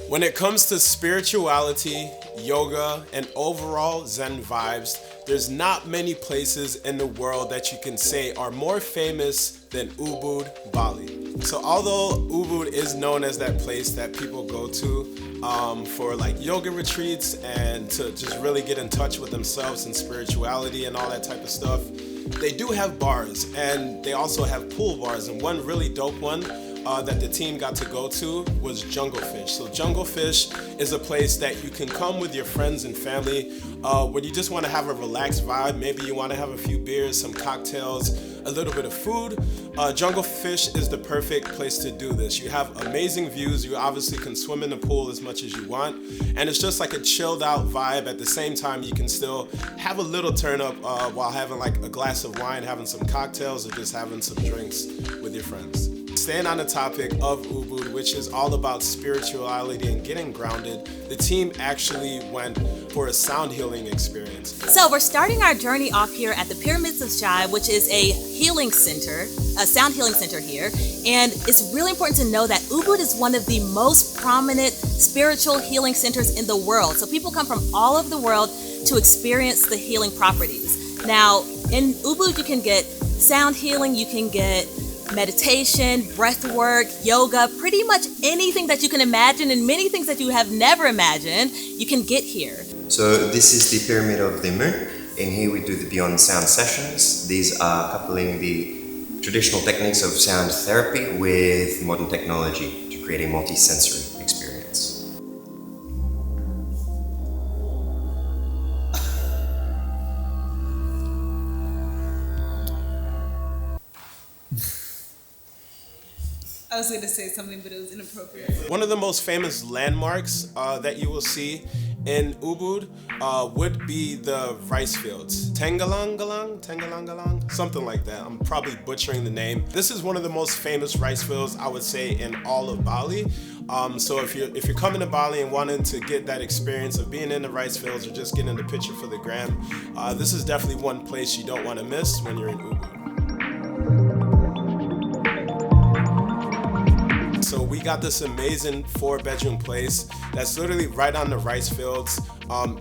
When it comes to spirituality, yoga, and overall Zen vibes, there's not many places in the world that you can say are more famous than Ubud, Bali. So although Ubud is known as that place that people go to for like yoga retreats and to just really get in touch with themselves and spirituality and all that type of stuff, they do have bars, and they also have pool bars, and one really dope one that the team got to go to was Jungle Fish. So Jungle Fish is a place that you can come with your friends and family when you just want to have a relaxed vibe. Maybe you want to have a few beers, some cocktails, a little bit of food. Jungle Fish is the perfect place to do this. You have amazing views. You obviously can swim in the pool as much as you want, and it's just like a chilled out vibe. At the same time, you can still have a little turn up while having like a glass of wine, having some cocktails, or just having some drinks with your friends. Staying on the topic of Ubud, which is all about spirituality and getting grounded, the team actually went for a sound healing experience. So we're starting our journey off here at the Pyramids of Jai, which is a healing center, a sound healing center here. And it's really important to know that Ubud is one of the most prominent spiritual healing centers in the world. So people come from all over the world to experience the healing properties. Now, in Ubud, you can get sound healing, you can get meditation, breath work, yoga, pretty much anything that you can imagine, and many things that you have never imagined, you can get here. So this is the Pyramid of the Moon. In here we do the Beyond Sound sessions. These are coupling the traditional techniques of sound therapy with modern technology to create a multi-sensory experience. I was going to say something, but it was inappropriate. One of the most famous landmarks that you will see in Ubud would be the rice fields. Tengalangalang, something like that. I'm probably butchering the name. This is one of the most famous rice fields, I would say, in all of Bali. So if you're coming to Bali and wanting to get that experience of being in the rice fields or just getting the picture for the gram, this is definitely one place you don't want to miss when you're in Ubud. So we got this amazing 4-bedroom place that's literally right on the rice fields.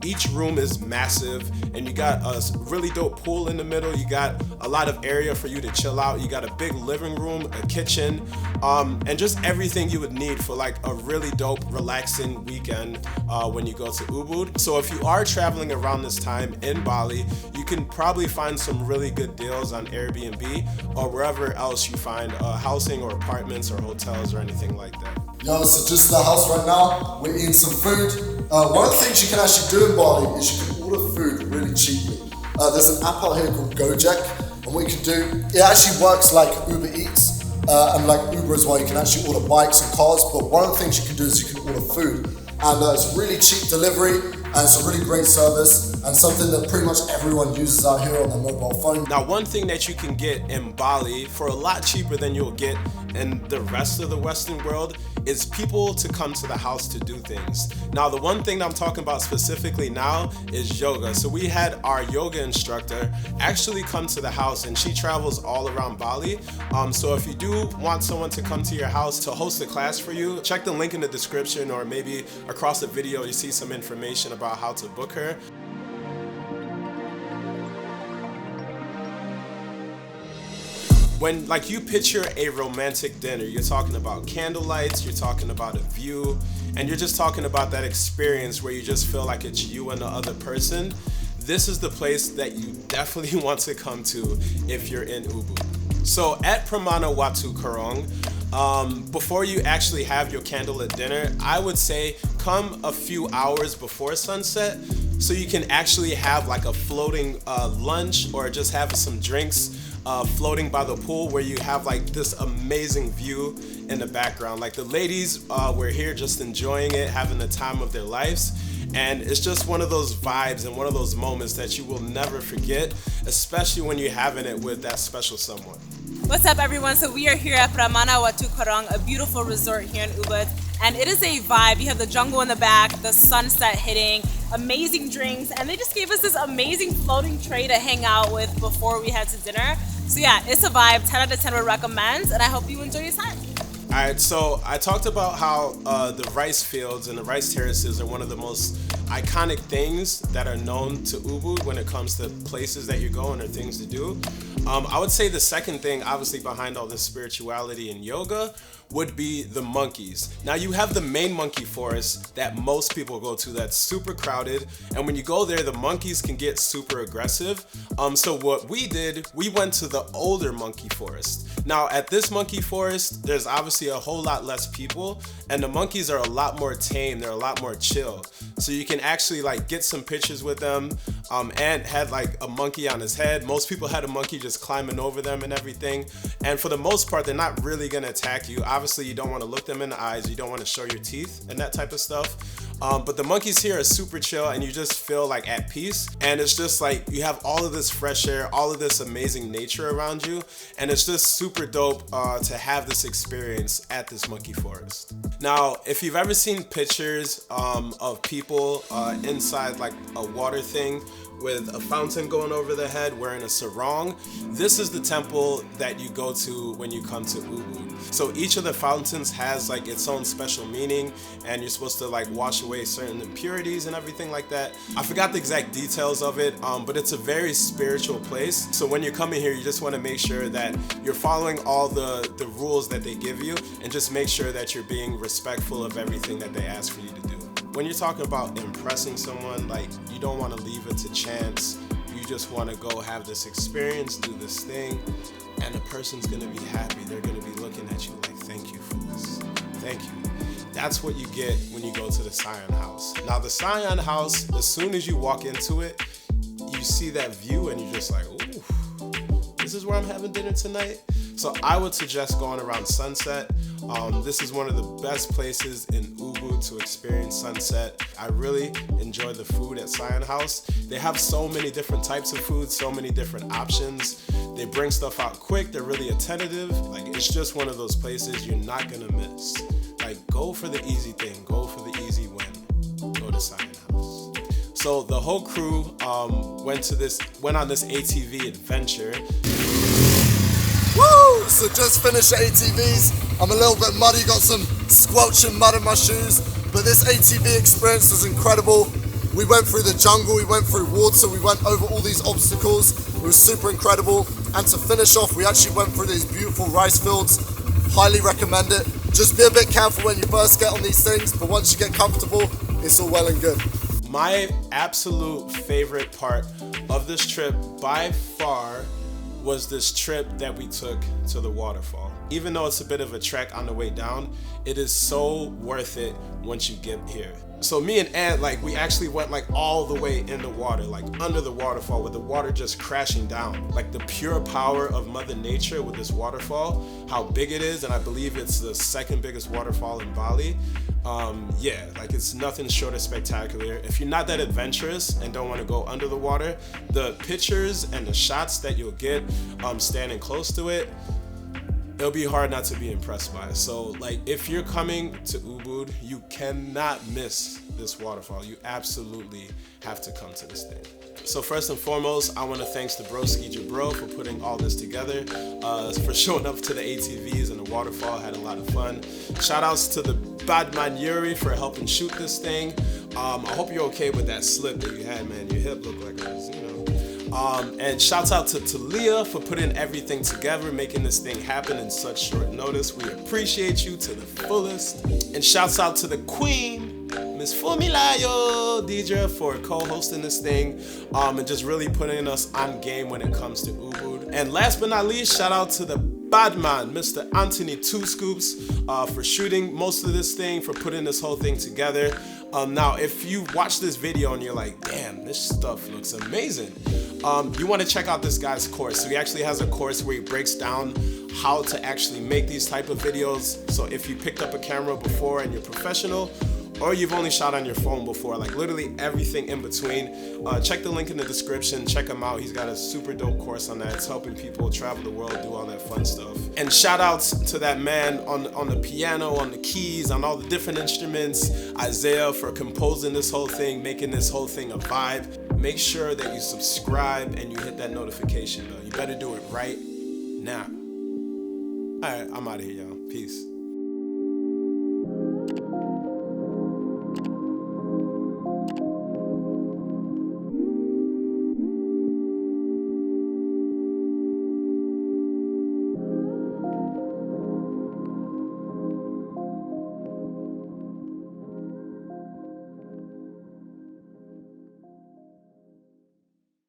Each room is massive, and you got a really dope pool in the middle. You got a lot of area for you to chill out. You got a big living room, a kitchen, and just everything you would need for like a really dope, relaxing weekend when you go to Ubud. So if you are traveling around this time in Bali, you can probably find some really good deals on Airbnb or wherever else you find housing or apartments or hotels or anything like that. Yo, so just in the house right now, we're eating some food. One of the things you can actually do in Bali is you can order food really cheaply. There's an app out here called Gojek, and what you can do, it actually works like Uber Eats and like Uber as well. You can actually order bikes and cars, but one of the things you can do is you can order food, and it's really cheap delivery, and it's a really great service, and something that pretty much everyone uses out here on their mobile phone. Now, one thing that you can get in Bali for a lot cheaper than you'll get in the rest of the Western world is people to come to the house to do things. Now, the one thing that I'm talking about specifically now is yoga. So we had our yoga instructor actually come to the house, and she travels all around Bali. So if you do want someone to come to your house to host a class for you, check the link in the description, or maybe across the video you see some information about how to book her. When like you picture a romantic dinner, you're talking about candlelights, you're talking about a view, and you're just talking about that experience where you just feel like it's you and the other person. This is the place that you definitely want to come to if you're in Ubud. So at Pramana Watu Karong, before you actually have your candlelit dinner, I would say come a few hours before sunset so you can actually have like a floating lunch or just have some drinks floating by the pool where you have like this amazing view in the background. Like the ladies were here just enjoying it, having the time of their lives. And it's just one of those vibes and one of those moments that you will never forget, especially when you're having it with that special someone. What's up, everyone? So we are here at Pramana Watu Korong, a beautiful resort here in Ubud, and it is a vibe. You have the jungle in the back, the sunset hitting, amazing drinks, and they just gave us this amazing floating tray to hang out with before we head to dinner. So yeah, it's a vibe. 10 out of 10 would recommend, and I hope you enjoy your time. All right, so I talked about how the rice fields and the rice terraces are one of the most iconic things that are known to Ubud when it comes to places that you're going or things to do. I would say the second thing, obviously behind all this spirituality and yoga, would be the monkeys. Now you have the main monkey forest that most people go to that's super crowded, and when you go there, the monkeys can get super aggressive. So what we did, we went to the older monkey forest. Now at this monkey forest, there's obviously a whole lot less people, and the monkeys are a lot more tame, they're a lot more chill. So you can actually like get some pictures with them. Ant had like a monkey on his head. Most people had a monkey just climbing over them and everything. And for the most part, they're not really gonna attack you. Obviously, you don't wanna look them in the eyes. You don't wanna show your teeth and that type of stuff. But the monkeys here are super chill and you just feel like at peace. And it's just like you have all of this fresh air, all of this amazing nature around you. And it's just super dope to have this experience at this monkey forest. Now, if you've ever seen pictures of people inside like a water thing with a fountain going over their head wearing a sarong, this is the temple that you go to when you come to Ubud. So each of the fountains has like its own special meaning, and you're supposed to like wash away certain impurities and everything like that. I forgot the exact details of it, but it's a very spiritual place. So when you're coming here, you just want to make sure that you're following all the rules that they give you, and just make sure that you're being respectful of everything that they ask for you to do. When you're talking about impressing someone, like you don't want to leave it to chance. You just want to go have this experience, do this thing, and the person's going to be happy. They're going to be looking at you like, thank you for this. Thank you. That's what you get when you go to the Sayan House. Now the Sayan House, as soon as you walk into it, you see that view and you're just like, ooh, this is where I'm having dinner tonight. So I would suggest going around sunset. This is one of the best places in Ubud to experience sunset. I really enjoy the food at Sayan House. They have so many different types of food, so many different options. They bring stuff out quick, they're really attentive. Like, it's just one of those places you're not gonna miss. Like, go for the easy thing, go for the easy win. Go to Sayan House. So the whole crew went on this ATV adventure. Woo! So just finished ATVs. I'm a little bit muddy, got some squelching mud in my shoes, but this ATV experience was incredible. We went through the jungle, we went through water, we went over all these obstacles. It was super incredible. And to finish off, we actually went through these beautiful rice fields. Highly recommend it. Just be a bit careful when you first get on these things, but once you get comfortable, it's all well and good. My absolute favorite part of this trip by far was this trip that we took to the waterfall. Even though it's a bit of a trek on the way down, it is so worth it once you get here. So me and Ant, like, we actually went like all the way in the water, like under the waterfall, with the water just crashing down. Like the pure power of Mother Nature with this waterfall, how big it is, and I believe it's the second biggest waterfall in Bali. Yeah, like it's nothing short of spectacular. If you're not that adventurous and don't want to go under the water, the pictures and the shots that you'll get standing close to it, it'll be hard not to be impressed by it. So like, if you're coming to Ubud, you cannot miss this waterfall. You absolutely have to come to this thing. So first and foremost, I want to thank the Broski Jabro for putting all this together, for showing up to the ATVs and the waterfall. Had a lot of fun. Shout outs to the Badman Yuri for helping shoot this thing. I hope you're okay with that slip that you had, man. Your hip looked like it was, you know. And shouts out to Talia for putting everything together, making this thing happen in such short notice. We appreciate you to the fullest. And shouts out to the queen, Miss Fumilayo Deidre, for co-hosting this thing and just really putting us on game when it comes to Ubud. And last but not least, shout out to the bad man, Mr. Anthony Two Scoops, for shooting most of this thing, for putting this whole thing together. Now, if you watch this video and you're like, damn, this stuff looks amazing, you want to check out this guy's course. So he actually has a course where he breaks down how to actually make these type of videos. So if you picked up a camera before and you're professional, or you've only shot on your phone before, like literally everything in between, check the link in the description, check him out. He's got a super dope course on that. It's helping people travel the world, do all that fun stuff. And shout outs to that man on the piano, on the keys, on all the different instruments, Isaiah, for composing this whole thing, making this whole thing a vibe. Make sure that you subscribe and you hit that notification bell. You better do it right now. All right, I'm out of here, y'all. Peace.